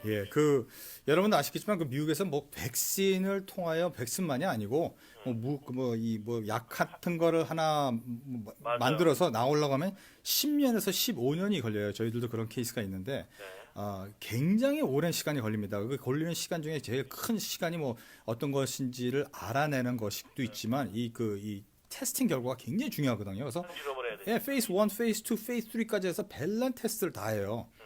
예, 여러분도 아시겠지만 그 미국에서 뭐 백신을 통하여 백신만이 아니고 약 같은 거를 하나 맞아요. 만들어서 나오려고 하면 10년에서 15년이 걸려요. 저희들도 그런 케이스가 있는데 네. 굉장히 오랜 시간이 걸립니다. 그 걸리는 시간 중에 제일 큰 시간이 뭐 어떤 것인지를 알아내는 것도 있지만 이 테스팅 결과가 굉장히 중요하거든요. 그래서 실험을 해야 되죠. 예, 페이스 1, 페이스 2, 페이스 3까지 해서 별난 테스트를 다 해요. 음,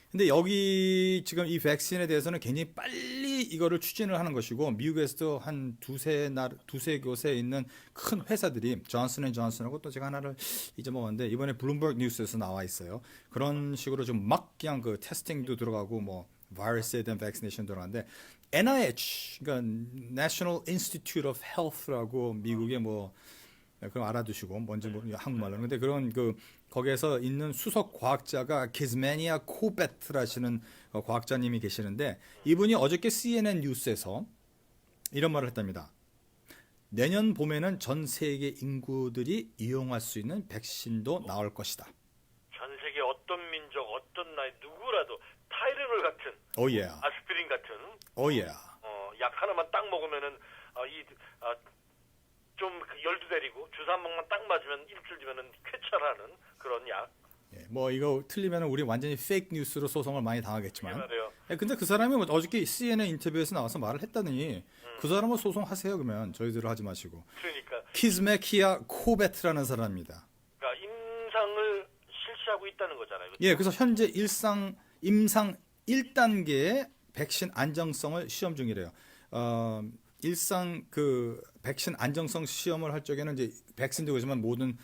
근데 여기 지금 이 백신에 대해서는 굉장히 빨리 이거를 추진을 하는 것이고 미국에서도 한 두세 곳에 있는 큰 회사들이 존슨앤존슨하고 또 제가 하나를 잊어먹었는데 이번에 블룸버그 뉴스에서 나와 있어요. 그런 식으로 좀 막 그냥 그 테스팅도 들어가고 뭐 바이러스에 대한 백시네이션 들어가는데 NIH 그러니까 National Institute of Health라고 미국의 뭐 그럼 알아두시고 뭔지 모르는 한국말로는 근데 그런 거기에서 있는 수석 과학자가 키즈매니아 코베트라시는 과학자님이 계시는데 이분이 어저께 CNN 뉴스에서 이런 말을 했답니다. 내년 봄에는 전 세계 인구들이 이용할 수 있는 백신도 나올 것이다. 전 세계 어떤 민족, 어떤 나이 누구라도 타이레놀 같은, 오예, 아스피린 같은 오예. 약 하나만 딱 먹으면은 이 좀 열도 내리고 주사 한 방만 딱 맞으면 일주일 뒤면은 쾌차라는 그런 약. 예, 뭐 이거 틀리면 우리 완전히 페이크 뉴스로 소송을 많이 그게 당하겠지만 말이에요. 근데 그 사람이 뭐 어저께 CNN 인터뷰에서 나와서 말을 했다더니 그 사람은 소송하세요 그러면 저희들을 하지 마시고 그러니까, 키즈메키아 코베트라는 사람입니다. 그러니까 임상을 실시하고 있다는 거잖아요. 그렇죠? 예, 그래서 현재 임상 1단계의 백신 안정성을 시험 중이래요. 일상 백신 안정성 시험을 할 적에는 이제 백신도 그렇지만 모든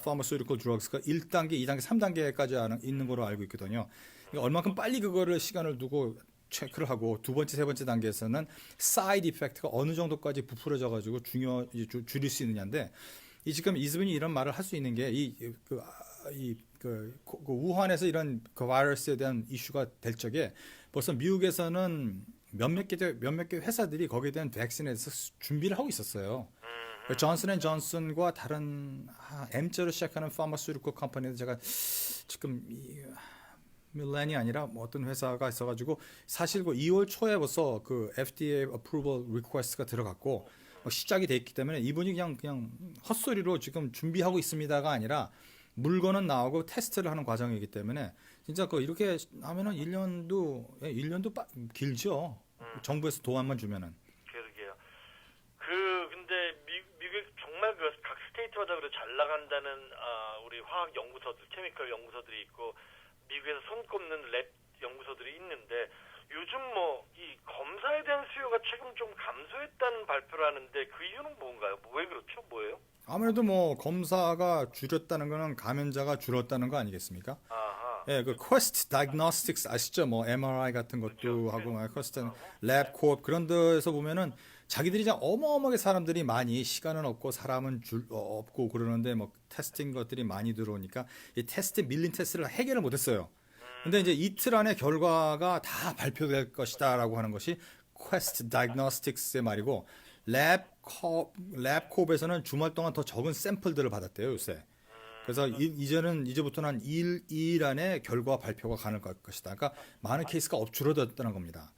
pharmaceutical drugs가 1단계, 2단계, 3단계까지 있는 걸로 알고 있거든요. 그러니까 얼마큼 빨리 그거를 시간을 두고 체크를 하고 두 번째, 세 번째 단계에서는 사이드 이펙트가 어느 정도까지 부풀어져 가지고 줄일 수 있느냐인데 지금 이스분이 이런 말을 할 수 있는 게 우한에서 이런 그 바이러스에 대한 이슈가 될 적에 벌써 미국에서는 몇몇 개 회사들이 거기에 대한 백신에 대해서 준비를 하고 있었어요. 존슨앤존슨과 다른 M자로 시작하는 파마스유티컬 컴퍼니도 제가 지금 밀란이 아니라 뭐 어떤 회사가 있어가지고 사실 그 2월 초에 벌써 그 FDA approval request가 들어갔고 시작이 돼 있기 때문에 이분이 그냥 헛소리로 지금 준비하고 있습니다가 아니라 물건은 나오고 테스트를 하는 과정이기 때문에 진짜 이렇게 하면은 1년도 길죠. 정부에서 도안만 주면은. 그러게요. 근데 미국 정말 각 스테이트마다 잘 나간다는 우리 화학 연구소들, 케미컬 연구소들이 있고 미국에서 손꼽는 랩 연구소들이 있는데 요즘 뭐 이 검사에 대한 수요가 최근 좀 감소했다는 발표를 하는데 그 이유는 뭔가요? 왜 그렇죠? 뭐예요? 아무래도 뭐 검사가 줄였다는 거는 감염자가 줄었다는 거 아니겠습니까? 아하. 예, 그 퀘스트 다이그노스틱스 아시죠? 뭐 MRI 같은 것도 그렇죠. 하고 퀘스트 네. 랩코업 그런 데서 보면은 자기들이 이제 어마어마하게 사람들이 많이 시간은 없고 사람은 없고 그러는데 뭐 테스팅 것들이 많이 들어오니까 이 밀린 테스트를 해결을 못했어요. 근데 이제 이틀 안에 결과가 다 발표될 것이다라고 하는 것이 퀘스트 다이그노스틱스의 말이고 랩코업에서는 주말 동안 더 적은 샘플들을 받았대요 요새. 그래서 이제부터는 한 2일 안에 결과 발표가 가능할 것이다. 그러니까 많은 케이스가 줄어들었다는 겁니다.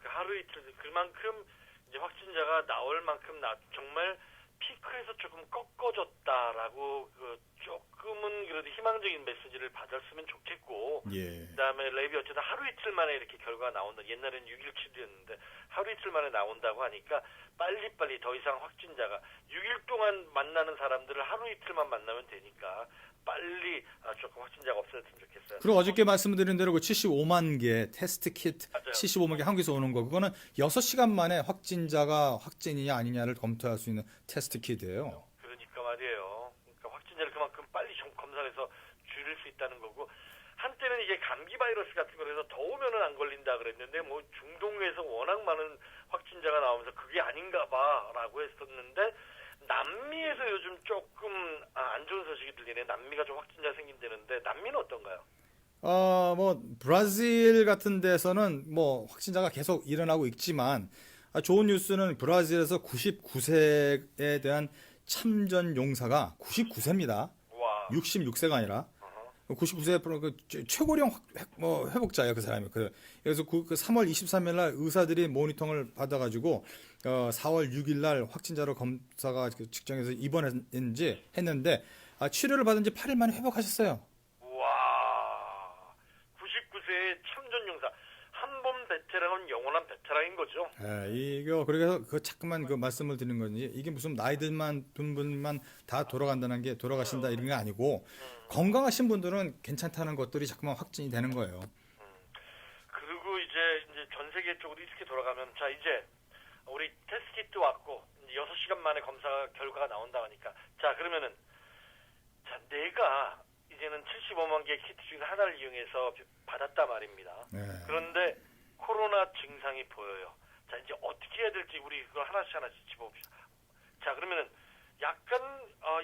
하루 이틀 그만큼 이제 확진자가 나올 만큼 정말 피크에서 조금 꺾어졌다라고 조금은 그래도 희망적인 메시지를 받았으면 좋겠고 예. 그다음에 랩이 어쨌든 하루 이틀 만에 이렇게 결과가 나온다. 옛날에는 6일 치료였는데 하루 이틀 만에 나온다고 하니까 빨리빨리 더 이상 확진자가 6일 동안 만나는 사람들을 하루 이틀만 만나면 되니까 빨리 조금 확진자가 없어졌으면 좋겠어요. 그리고 어저께 말씀드린 대로 그 75만 개 테스트 키트 맞아요. 75만 개 한국에서 오는 거 그거는 6시간 만에 확진자가 확진이냐 아니냐를 검토할 수 있는 테스트 키트예요. 그러니까 말이에요. 그러니까 확진자를 그만큼 빨리 검사해서 줄일 수 있다는 거고 한때는 이게 감기 바이러스 같은 거라서 더우면은 안 걸린다 그랬는데 뭐 중동에서 워낙 많은 확진자가 나오면서 그게 아닌가 봐라고 했었는데 남미에서 요즘 조금 안 좋은 소식이 들리네. 남미가 좀 확진자 생긴다는데 남미는 어떤가요? 뭐 브라질 같은 데서는 뭐 확진자가 계속 일어나고 있지만 좋은 뉴스는 브라질에서 99세에 대한 참전 용사가 99세입니다. 와. 66세가 아니라 99세 그 최고령 뭐 회복자예요, 그 사람이. 그래서 그 3월 23일 날 의사들이 모니터링을 받아가지고 4월 6일 날 확진자로 검사가 측정해서 입원했는지 했는데 치료를 받은 지 8일 만에 회복하셨어요. 와, 99세의 참전용사. 한 번 베테랑은 영원한 베테랑인 거죠. 이거 그래서 자꾸만 그 말씀을 드리는 건지 이게 무슨 나이들만 든 분만 다 돌아간다는 게 돌아가신다 이런 게 아니고 건강하신 분들은 괜찮다는 것들이 자꾸만 확진이 되는 거예요. 그리고 이제 전 세계 쪽으로 이렇게 돌아가면 자 이제 우리 테스트 키트 왔고 이제 6시간 만에 검사 결과가 나온다 하니까 자 그러면은 자 내가 이제는 75만 개의 키트 중에 하나를 이용해서 받았단 말입니다. 네. 그런데 코로나 증상이 보여요. 자 이제 어떻게 해야 될지 우리 그걸 하나씩 짚어봅시다. 자 그러면은 약간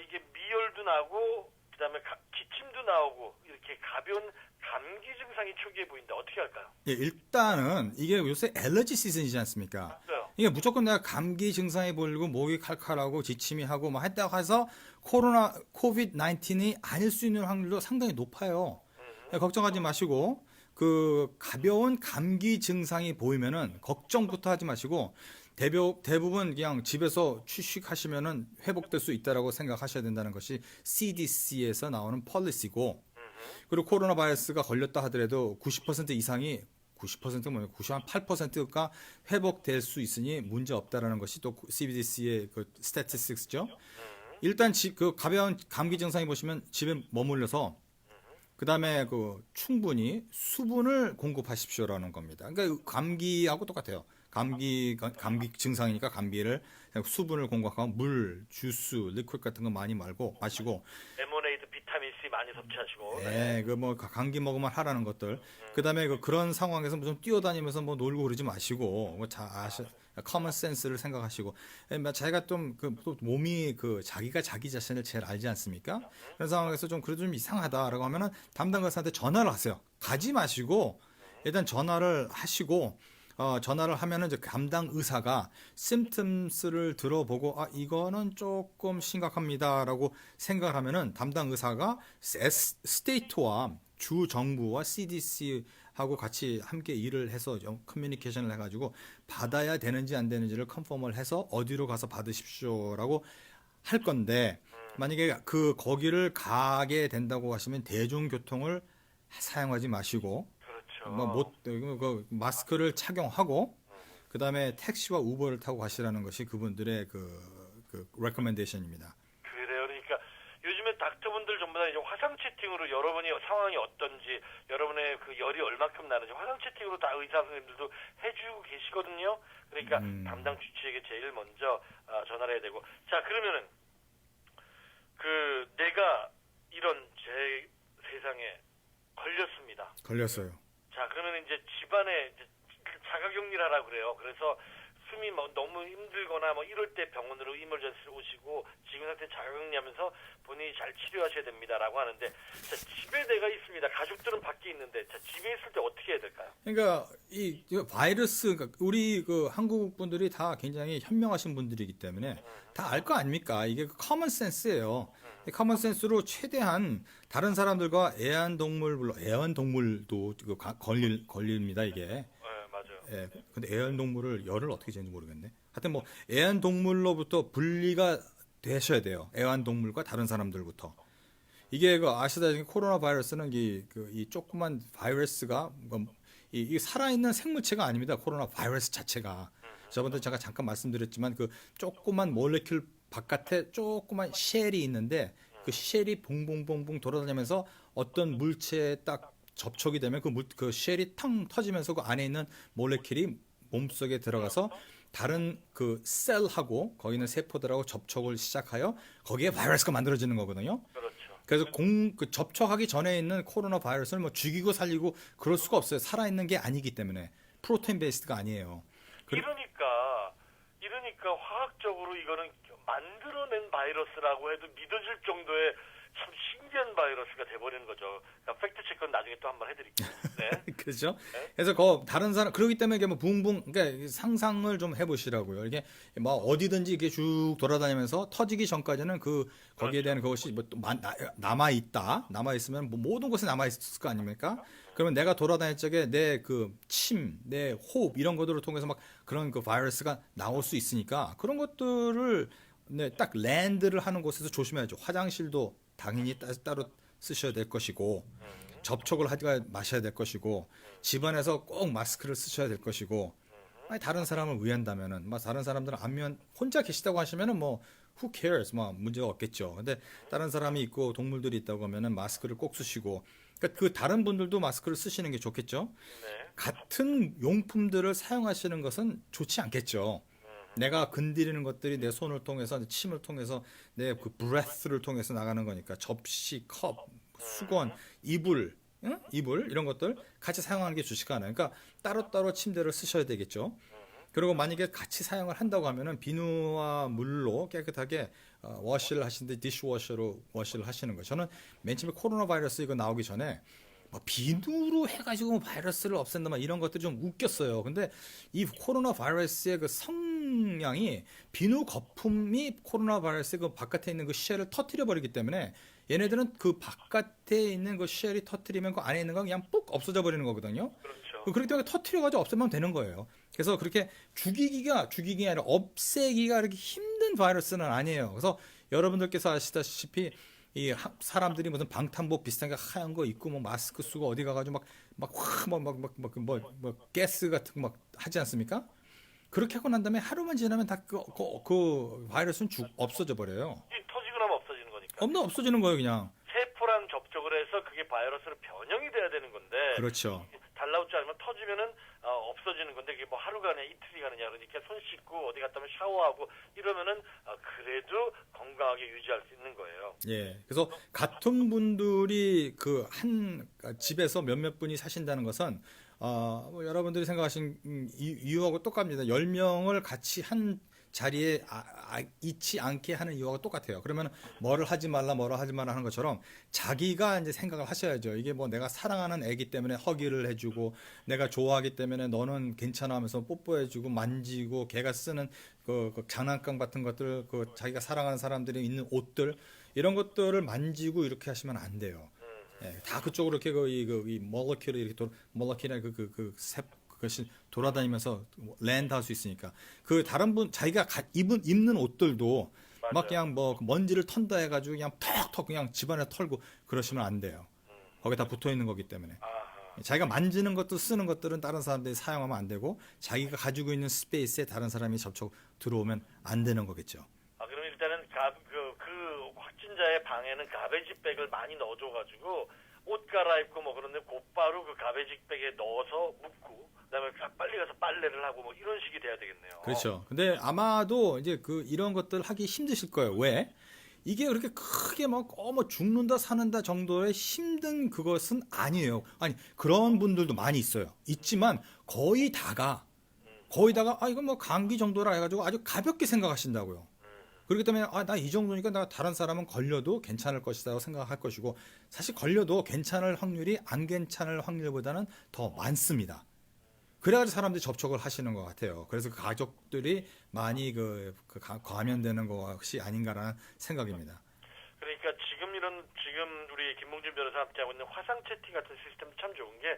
이게 미열도 나고 그다음에 기침도 나오고 이렇게 가벼운 감기 증상이 초기에 보인다. 어떻게 할까요? 예, 일단은 이게 요새 엘러지 시즌이지 않습니까? 맞아요. 이게 무조건 내가 감기 증상이 보이고 목이 칼칼하고 지침이 하고 뭐 했다고 해서 코비드 19이 아닐 수 있는 확률도 상당히 높아요. 걱정하지 마시고 그 가벼운 감기 증상이 보이면은 걱정부터 하지 마시고 대부분 그냥 집에서 휴식하시면은 회복될 수 있다라고 생각하셔야 된다는 것이 CDC에서 나오는 폴리시고 그리고 코로나 바이러스가 걸렸다 하더라도 90% 이상이 90%가 뭐냐 98%가 회복될 수 있으니 문제 없다라는 것이 또 CDC의 그 스태티스틱스죠. 일단 그 가벼운 감기 증상이 보시면 집에 머물러서 그다음에 그 충분히 수분을 공급하십시오라는 겁니다. 그러니까 감기하고 똑같아요. 감기 증상이니까 감기를 수분을 공급하고 물, 주스, 리퀴드 같은 거 많이 마시고 레모네이드, 비타민 C 많이 섭취하시고. 네, 그 뭐 감기 먹으면 하라는 것들. 그다음에 그런 상황에서 무슨 뛰어다니면서 뭐 놀고 그러지 마시고 뭐 커먼 센스를 생각하시고 자기가 좀 또 몸이 자기가 자기 자신을 제일 알지 않습니까? 그런 상황에서 좀 그래도 좀 이상하다라고 하면은 담당 의사한테 전화를 하세요. 가지 마시고 일단 전화를 하시고 전화를 하면은 이제 담당 의사가 심텀스를 들어보고 이거는 조금 심각합니다라고 생각을 하면은 담당 의사가 스테이트와 주 정부와 CDC하고 같이 함께 일을 해서 커뮤니케이션을 해가지고 받아야 되는지 안 되는지를 컨펌을 해서 어디로 가서 받으십시오라고 할 건데 만약에 거기를 가게 된다고 하시면 대중교통을 사용하지 마시고 그 마스크를 착용하고 그다음에 택시와 우버를 타고 가시라는 것이 그분들의 그 레코멘데이션입니다. 그래요. 그러니까 요즘에 닥터분들 전부 다 이제 화상 채팅으로 여러분이 상황이 어떤지, 여러분의 그 열이 얼마큼 나는지 화상 채팅으로 다 의사 선생님들도 해주고 계시거든요. 그러니까 담당 주치에게 제일 먼저 전화를 해야 되고. 자 그러면은 내가 이런 제 세상에 걸렸습니다. 걸렸어요. 자, 그러면 이제 집안에 이제 자가격리를 하라고 그래요. 그래서 숨이 너무 힘들거나 이럴 때 병원으로 이머전시를 오시고 지금 상태 자가격리하면서 본인이 잘 치료하셔야 됩니다라고 하는데 자, 집에 내가 있습니다. 가족들은 밖에 있는데 자, 집에 있을 때 어떻게 해야 될까요? 그러니까 이 바이러스 우리 한국 분들이 다 굉장히 현명하신 분들이기 때문에 다 알 거 아닙니까? 이게 커먼 센스예요. 커먼 센스로 최대한 다른 사람들과 애완동물도 걸립니다, 이게. 네, 맞아요. 예. 근데 애완동물을 열을 어떻게 재는지 모르겠네. 하여튼 뭐 애완동물로부터 분리가 되셔야 돼요. 애완동물과 다른 사람들부터. 이게 아시다시피 코로나 바이러스는 이 조그만 바이러스가 이 살아있는 생물체가 아닙니다. 코로나 바이러스 자체가. 저번에 제가 잠깐 말씀드렸지만 조그만 몰레큘 바깥에 조그만 쉘이 있는데 그 쉘이 봉봉봉봉 돌아다니면서 어떤 물체에 딱 접촉이 되면 그 쉘이 텅 터지면서 그 안에 있는 몰레큘이 몸속에 들어가서 다른 셀하고 거기 있는 세포들하고 접촉을 시작하여 거기에 바이러스가 만들어지는 거거든요. 그렇죠. 그래서 접촉하기 전에 있는 코로나 바이러스를 죽이고 살리고 그럴 수가 없어요. 살아있는 게 아니기 때문에 프로테인 베이스가 아니에요. 이러니까 화학적으로 이거는 만들어낸 바이러스라고 해도 믿어질 정도의 참 신기한 바이러스가 돼버리는 거죠. 그러니까 팩트 체크는 나중에 또 한번 해드릴게요. 네. 그렇죠. 네. 그래서 다른 사람 그러기 때문에 이게 뭐 붕붕 그러니까 상상을 좀 해보시라고요. 이게 뭐 어디든지 이게 쭉 돌아다니면서 터지기 전까지는 그 거기에 대한 그것이 뭐 또 남아 있다. 남아 있으면 뭐 모든 곳에 남아 있을 거 아닙니까? 그러면 내가 돌아다닐 적에 내 그 침, 내 호흡 이런 것들을 통해서 막 그런 그 바이러스가 나올 수 있으니까 그런 것들을 네, 딱 랜드를 하는 곳에서 조심해야죠. 화장실도 당연히 따로 쓰셔야 될 것이고 접촉을 하지 마셔야 될 것이고 집안에서 꼭 마스크를 쓰셔야 될 것이고 아니, 다른 사람을 위한다면은 막 다른 사람들은 안면 혼자 계시다고 하시면은 뭐 who cares 뭐 문제가 없겠죠. 근데 다른 사람이 있고 동물들이 있다고 하면은 마스크를 꼭 쓰시고 그러니까 그 다른 분들도 마스크를 쓰시는 게 좋겠죠. 네. 같은 용품들을 사용하시는 것은 좋지 않겠죠. 내가 건드리는 것들이 내 손을 통해서 내 침을 통해서 내 그 breath를 통해서 나가는 거니까 접시, 컵, 수건, 이불, 응? 이불 이런 것들 같이 사용하는 게 좋지가 않아요. 그러니까 따로따로 침대를 쓰셔야 되겠죠. 그리고 만약에 같이 사용을 한다고 하면은 비누와 물로 깨끗하게 워시를 하시는데 디시워셔로 워시를 하시는 거예요. 저는 맨 처음에 코로나 바이러스 이거 나오기 전에 뭐 비누로 해가지고 바이러스를 없앤다 막 이런 것들이 좀 웃겼어요. 근데 이 코로나 바이러스의 그 성향이 비누 거품이 코로나 바이러스의 그 바깥에 있는 그 쉘을 터뜨려 버리기 때문에 얘네들은 그 바깥에 있는 그 쉘이 터뜨리면 그 안에 있는 건 그냥 뿍 없어져 버리는 거거든요. 그렇죠. 그렇기 때문에 터뜨려가지고 없애면 되는 거예요. 그래서 그렇게 죽이기가 아니라 없애기가 그렇게 힘든 바이러스는 아니에요. 그래서 여러분들께서 아시다시피 이 사람들이 무슨 방탄복 비슷한 게 하얀 거 입고 뭐 마스크 쓰고 어디 가가지고 막 가스 같은 거 막 하지 않습니까? 그렇게 하고 난 다음에 하루만 지나면 다 그 바이러스는 없어져 버려요. 터지고 나면 없어지는 거니까. 없어지는 거예요, 그냥. 세포랑 접촉을 해서 그게 바이러스로 변형이 돼야 되는 건데 그렇죠. 달라붙지 않으면 터지면은 없어지는 건데 그게 뭐 하루가 아니라 이틀이 가느냐 그러니까 손 씻고 어디 갔다 오면 샤워하고 이러면은 그래도 건강하게 유지할 수 있는 거예요. 예. 그래서 같은 분들이 그 한 집에서 몇몇 분이 사신다는 것은 뭐 여러분들이 생각하신 이유하고 똑같습니다. 10명을 같이 한 자리에 있지 않게 하는 이유가 똑같아요. 그러면 뭐를 하지 말라 하는 것처럼 자기가 이제 생각을 하셔야죠. 이게 뭐 내가 사랑하는 애기 때문에 허기를 해주고 내가 좋아하기 때문에 너는 괜찮아 하면서 뽀뽀해주고 만지고 걔가 쓰는 그 장난감 같은 것들 그 자기가 사랑하는 사람들이 있는 옷들 이런 것들을 만지고 이렇게 하시면 안 돼요. 예, 다 그쪽으로 이렇게 이 몰러킬을 이렇게 몰러킬이나 그것이 돌아다니면서 랜드 할 수 있으니까 그 다른 분 자기가 입는 옷들도 맞아요. 막 그냥 뭐 먼지를 턴다 해가지고 그냥 턱 그냥 집안에 털고 그러시면 안 돼요. 거기 다 붙어 있는 거기 때문에 아하. 자기가 만지는 것도 쓰는 것들은 다른 사람들이 사용하면 안 되고 자기가 가지고 있는 스페이스에 다른 사람이 들어오면 안 되는 거겠죠. 그럼 일단은 그 확진자의 방에는 가베지백을 많이 넣어줘가지고 옷 갈아입고 뭐 그런데 곧바로 그 가베지백에 넣어서 묻고 그다음에 빨리 가서 빨래를 하고 뭐 이런 식이 돼야 되겠네요. 그렇죠. 근데 아마도 이제 이런 것들 하기 힘드실 거예요. 왜? 이게 그렇게 크게 뭐 죽는다 사는다 정도의 힘든 그것은 아니에요. 아니 그런 분들도 많이 있어요. 있지만 거의 다가 이건 뭐 감기 정도라 해가지고 아주 가볍게 생각하신다고요. 그렇기 때문에 나 이 정도니까 나 다른 사람은 걸려도 괜찮을 것이라고 생각할 것이고 사실 걸려도 괜찮을 확률이 안 괜찮을 확률보다는 더 많습니다. 그래가지고 사람들이 접촉을 하시는 것 같아요. 그래서 그 가족들이 많이 감염되는 것이 아닌가라는 생각입니다. 그러니까 지금 우리 김봉준 변호사 함께하고 있는 화상 채팅 같은 시스템 참 좋은 게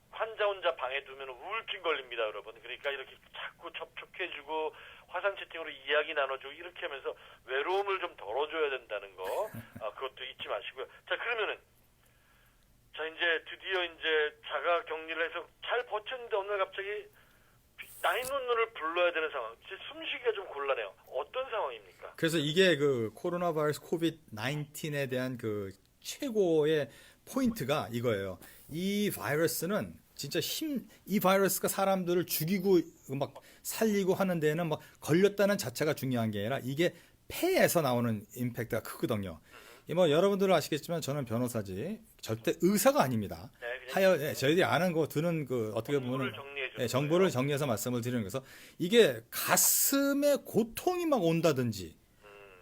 환자 혼자 방에 두면 우울증 걸립니다, 여러분. 그러니까 이렇게 자꾸 접촉해주고 화상 채팅으로 이야기 나눠주고 이렇게 하면서 외로움을 좀 덜어줘야 된다는 거 그것도 잊지 마시고요. 자 그러면은 이제 드디어 이제 자가 격리를 해서 잘 버텼는데 어느 날 갑자기 911을 불러야 되는 상황. 숨쉬기가 좀 곤란해요. 어떤 상황입니까? 그래서 이게 그 코로나 바이러스 코비드-19에 대한 그 최고의 포인트가 이거예요. 이 바이러스는 진짜 이 바이러스가 사람들을 죽이고 막 살리고 하는 데는 막 걸렸다는 자체가 중요한 게 아니라 이게 폐에서 나오는 임팩트가 크거든요. 뭐 여러분들은 아시겠지만 저는 변호사지 절대 의사가 아닙니다. 네, 저희들이 아는 거 드는 어떻게 보면 정보를 정리해서 말씀을 드리는 거서 이게 가슴에 고통이 막 온다든지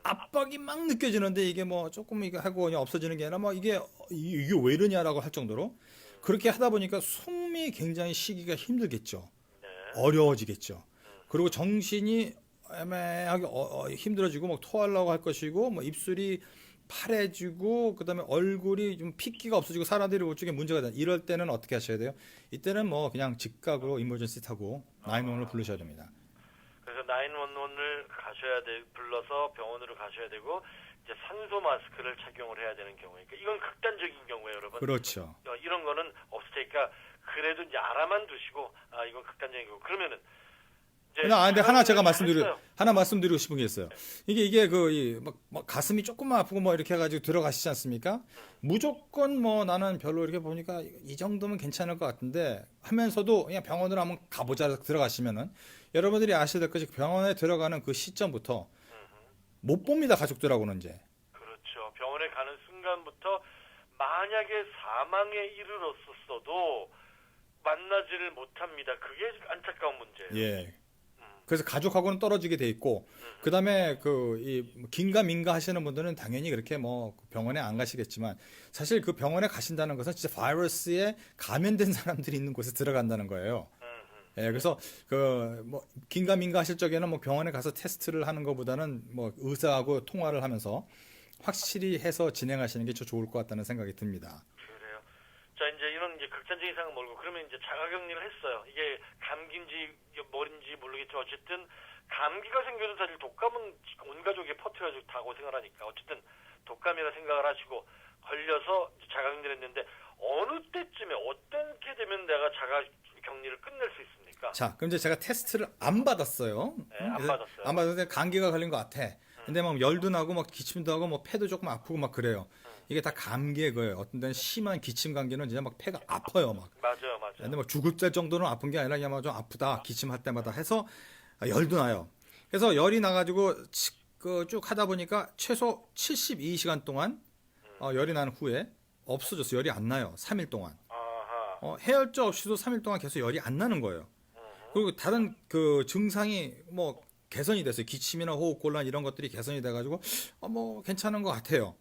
압박이 막 느껴지는데 이게 뭐 조금 이거 하고 그냥 없어지는 게 아니라 뭐 이게 왜 이러냐라고 할 정도로 그렇게 하다 보니까 숨이 굉장히 쉬기가 힘들겠죠. 네. 어려워지겠죠. 그리고 정신이 애매하게 힘들어지고 막 토하려고 할 것이고 뭐 입술이 파래지고 그다음에 얼굴이 좀 핏기가 없어지고 사람들이 오쪽에 문제가 돼. 이럴 때는 어떻게 하셔야 돼요? 이때는 뭐 그냥 즉각으로 이머전시 타고 911을 부르셔야 됩니다. 그래서 911을 불러서 병원으로 가셔야 되고 이제 산소 마스크를 착용을 해야 되는 경우니까 이건 극단적인 경우예요, 여러분. 그렇죠. 이런 거는 없을 테니까 그래도 이제 알아만 두시고 이건 극단적인 경우. 그러면은 이제 근데 하나 제가 했어요. 말씀드리고 싶은 게 있어요. 이게 막 가슴이 조금만 아프고 뭐 이렇게 해가지고 들어가시지 않습니까? 무조건 뭐 나는 별로 이렇게 보니까 이 정도면 괜찮을 것 같은데 하면서도 그냥 병원으로 한번 가보자 들어가시면은 여러분들이 아셔야 될 것이 병원에 들어가는 그 시점부터 못 봅니다, 가족들하고는 이제. 그렇죠. 병원에 가는 순간부터 만약에 사망에 이르렀었어도 만나지를 못합니다. 그게 안타까운 문제예요. 예. 그래서 가족하고는 떨어지게 돼 있고, 그 다음에 긴가민가 하시는 분들은 당연히 그렇게 뭐 병원에 안 가시겠지만, 사실 그 병원에 가신다는 것은 진짜 바이러스에 감염된 사람들이 있는 곳에 들어간다는 거예요. 예, 그래서 뭐 긴가민가 하실 적에는 뭐 병원에 가서 테스트를 하는 것보다는 뭐 의사하고 통화를 하면서 확실히 해서 진행하시는 게 더 좋을 것 같다는 생각이 듭니다. 그래요. 자, 이제 이런 이제 극단적인 상황 몰고 그러면 이제 자가격리를 했어요. 이게 감기인지 뭐인지 모르겠지만 어쨌든 감기가 생겨도 사실 독감은 온 가족이 퍼트려가지고 다고 생각하니까 어쨌든 독감이라 생각을 하시고 걸려서 자가격리를 했는데 어느 때쯤에 어떻게 되면 내가 자가격리를 끝낼 수 있습니까? 자, 그럼 이제 제가 테스트를 안 받았어요. 네, 안 받았어요. 안 받았는데 감기가 걸린 것 같아. 근데 막 열도 나고 막 기침도 하고 뭐 폐도 조금 아프고 막 그래요. 이게 다 감기의 거예요. 어떤 데는 심한 기침 감기는 진짜 막 폐가 아파요, 막. 맞아요. 근데 막 죽을 때 정도는 아픈 게 아니라 그냥 막 좀 아프다. 기침할 때마다 해서 열도 나요. 그래서 열이 나가지고 쭉 하다 보니까 최소 72시간 동안 열이 난 후에 없어졌어요. 열이 안 나요. 3일 동안. 아하. 해열제 없이도 3일 동안 계속 열이 안 나는 거예요. 그리고 다른 증상이 뭐 개선이 됐어요. 기침이나 호흡곤란 이런 것들이 개선이 돼가지고 뭐 괜찮은 것 같아요.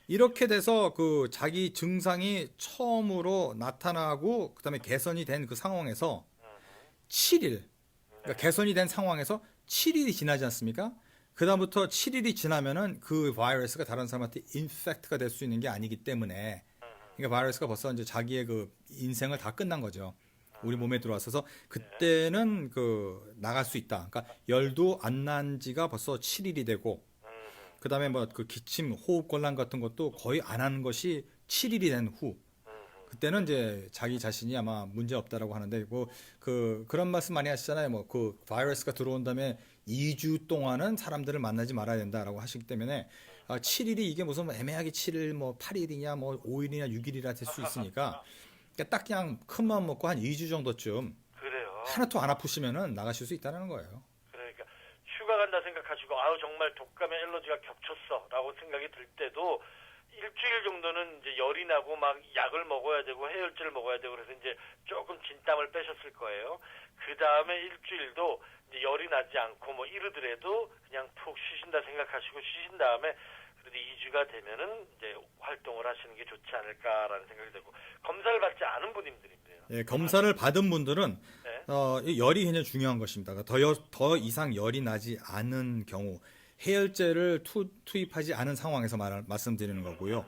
이렇게 돼서 자기 증상이 처음으로 나타나고 그다음에 개선이 된 그 상황에서 7일, 그러니까 개선이 된 상황에서 7일이 지나지 않습니까? 그다음부터 7일이 지나면은 그 바이러스가 다른 사람한테 인펙트가 될 수 있는 게 아니기 때문에, 그러니까 바이러스가 벌써 이제 자기의 인생을 다 끝난 거죠. 우리 몸에 들어왔어서 그때는 나갈 수 있다. 그러니까 열도 안 난 지가 벌써 7일이 되고, 그다음에 뭐 기침, 호흡 곤란 같은 것도 거의 안 하는 것이 7일이 된 후. 그때는 이제 자기 자신이 아마 문제 없다라고 하는데 그런 말씀 많이 하시잖아요. 뭐 바이러스가 들어온 다음에 2주 동안은 사람들을 만나지 말아야 된다라고 하시기 때문에 7일이 이게 무슨 애매하게 7일 뭐 8일이냐 뭐 5일이냐 6일이라 될 수 있으니까 딱 그냥 큰 마음 먹고 한 2주 정도쯤 그래요. 하나도 안 아프시면은 나가실 수 있다는 거예요. 그러니까 휴가 간다 생각하시고 정말 독감에 알러지가 겹쳤어라고 생각이 들 때도 일주일 정도는 이제 열이 나고 막 약을 먹어야 되고 해열제를 먹어야 되고 그래서 이제 조금 진땀을 빼셨을 거예요. 그 다음에 일주일도 이제 열이 나지 않고 뭐 이러더라도 그냥 푹 쉬신다 생각하시고 쉬신 다음에 그래도 2주가 되면은 이제 활동을 하시는 게 좋지 않을까라는 생각이 들고 검사를 받지 않은 분들인데요. 예, 검사를 받은 분들은 네. 이 열이 굉장히 중요한 것입니다. 더 이상 열이 나지 않은 경우 해열제를 투입하지 않은 상황에서 말씀드리는 거고요.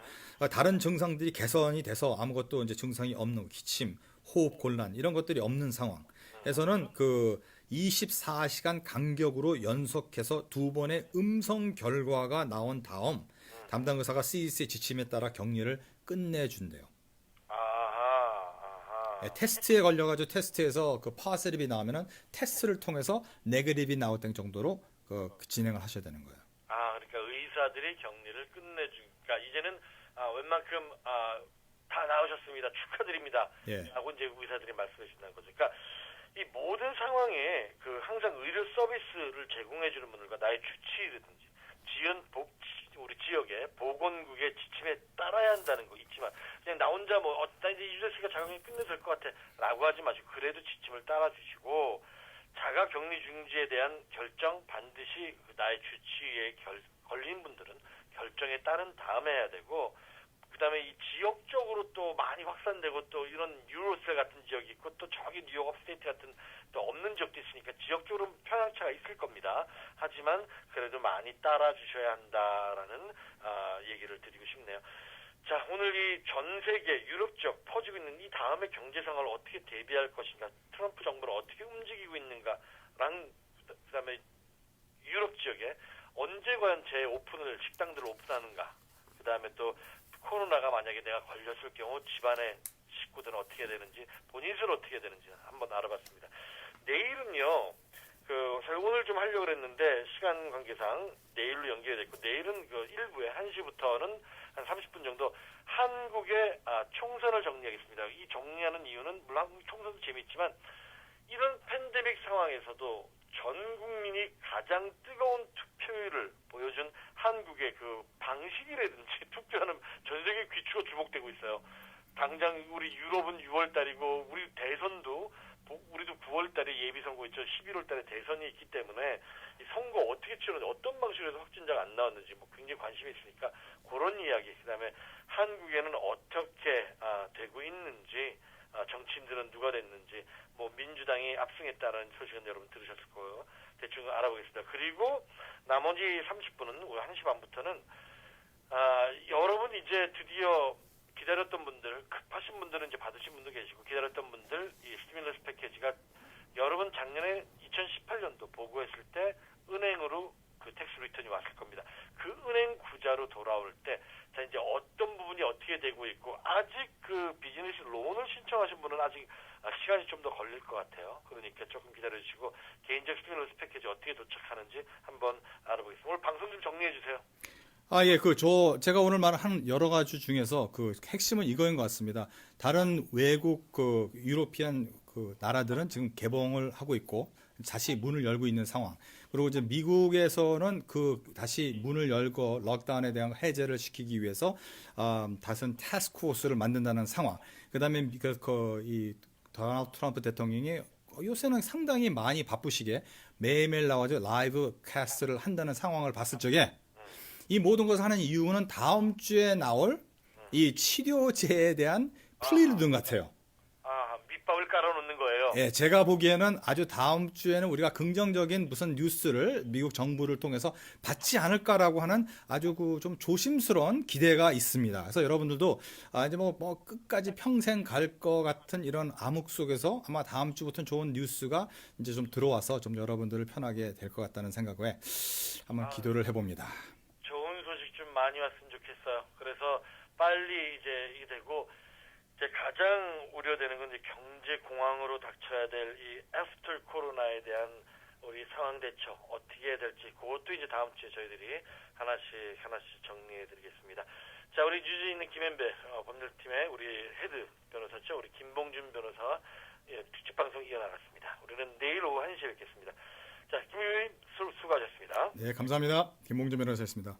다른 증상들이 개선이 돼서 아무것도 이제 증상이 없는 기침, 호흡 곤란 이런 것들이 없는 상황에서는 24시간 간격으로 연속해서 2번의 음성 결과가 나온 다음 담당 의사가 CDC의 지침에 따라 격리를 끝내준대요. 아하. 테스트에 걸려가지고 테스트에서 파지티브이 나오면은 테스트를 통해서 네거티브이 나올 때 정도로 진행을 하셔야 되는 거예요. 그러니까 의사들이 격리를 끝내주니까 이제는 웬만큼 다 나으셨습니다. 축하드립니다. 예. 라고 이제 의사들이 말씀해 주신다는 거죠. 그러니까 이 모든 상황에 항상 의료 서비스를 제공해 주는 분들과 나의 주치의라든지 우리 지역의 보건국의 지침에 따라야 한다는 거 있지만 그냥 나 혼자 나 이제 유재수가 자가격리 끝내도 될 것 같아 라고 하지 마시고 그래도 지침을 따라 주시고 자가격리 중지에 대한 결정 반드시 나의 주치의의 걸린 분들은 결정에 따른 다음에 해야 되고, 그다음에 이 지역적으로 또 많이 확산되고 또 이런 유로셀 같은 지역이 있고 또 저기 뉴욕 업스테이트 같은 또 없는 지역도 있으니까 지역적으로 편향차가 있을 겁니다. 하지만 그래도 많이 따라주셔야 한다라는 얘기를 드리고 싶네요. 자, 오늘 이 전 세계 유럽 지역 퍼지고 있는 이 다음의 경제 상황을 어떻게 대비할 것인가, 트럼프 정부는 어떻게 움직이고 있는가랑 그다음에 유럽 지역에 언제 과연 재오픈을 식당들을 오픈하는가, 그다음에 또 코로나가 만약에 내가 걸렸을 경우 집안의 식구들은 어떻게 되는지, 본인 스스로 어떻게 되는지 한번 알아봤습니다. 내일은요, 사실 오늘 좀 하려고 했는데 시간 관계상 내일로 연결이 됐고, 내일은 그 일부에 1시부터는 한 30분 정도 한국의 총선을 정리하겠습니다. 이 정리하는 이유는 물론 한국 총선도 재미있지만 이런 팬데믹 상황에서도 전 국민이 가장 뜨거운 투표율을 보여준 한국의 그 방식이라든지 투표하는 전 세계 귀추가 주목되고 있어요. 당장 우리 유럽은 6월 달이고 우리 대선도 우리도 9월 달에 예비 선거 있죠. 11월 달에 대선이 있기 때문에 이 선거 어떻게 치르는지, 어떤 방식으로 해서 확진자가 안 나왔는지 뭐 굉장히 관심이 있으니까 그런 이야기, 그다음에 한국에는 어떻게 되고 있는지, 정치인들은 누가 됐는지, 뭐 민주당이 압승했다는 소식은 여러분 들으셨을 거예요. 대충 알아보겠습니다. 그리고 나머지 30분은 1시 반부터는 여러분 이제 드디어 기다렸던 분들, 급하신 분들은 이제 받으신 분도 계시고, 기다렸던 분들 이 스티뮬러스 패키지가 여러분 작년에 2018년도 보고했을 때 은행으로 그 텍스 리턴이 왔을 겁니다. 그 은행 구자로 돌아올 때, 자, 이제 어떤 부분이 어떻게 되고 있고, 아직 그 비즈니스 론을 신청하신 분은 아직 시간이 좀 더 걸릴 것 같아요. 그러니까 조금 기다려주시고, 개인적 스티뮬러스 패키지 어떻게 도착하는지 한번 알아보겠습니다. 오늘 방송 좀 정리해 주세요. 예, 제가 오늘 말한 여러 가지 중에서 그 핵심은 이거인 것 같습니다. 다른 외국 유로피안 나라들은 지금 개봉을 하고 있고, 다시 문을 열고 있는 상황. 그리고 이제 미국에서는 다시 문을 열고 럭다운에 대한 해제를 시키기 위해서, 다른 태스크포스를 만든다는 상황. 그 다음에 이 도널드 트럼프 대통령이 요새는 상당히 많이 바쁘시게 매일매일 나와서 라이브 캐스트를 한다는 상황을 봤을 적에, 이 모든 것을 하는 이유는 다음 주에 나올 이 치료제에 대한 플리르든 같아요. 밑밥을 깔아놓는 거예요. 예, 제가 보기에는 아주 다음 주에는 우리가 긍정적인 무슨 뉴스를 미국 정부를 통해서 받지 않을까라고 하는 아주 좀 조심스러운 기대가 있습니다. 그래서 여러분들도 이제 뭐 끝까지 평생 갈 것 같은 이런 암흑 속에서 아마 다음 주부터는 좋은 뉴스가 이제 좀 들어와서 좀 여러분들을 편하게 될 것 같다는 생각에 한번 기도를 해봅니다. 좋은 소식 좀 많이 왔으면 좋겠어요. 그래서 빨리 이제 이게 되고, 이제 가장 우려되는 건 이제 경제 공황으로 닥쳐야 될 이 애프터 코로나에 대한 우리 상황 대처 어떻게 해야 될지, 그것도 이제 다음 주에 저희들이 하나씩 정리해 드리겠습니다. 자, 우리 뉴스에 있는 김현배 법률팀의 우리 헤드 변호사죠. 우리 김봉준 변호사 특집 방송 이어나갔습니다. 우리는 내일 오후 1시에 뵙겠습니다. 자, 김의원님 수고하셨습니다. 네, 감사합니다. 김봉준 변호사였습니다.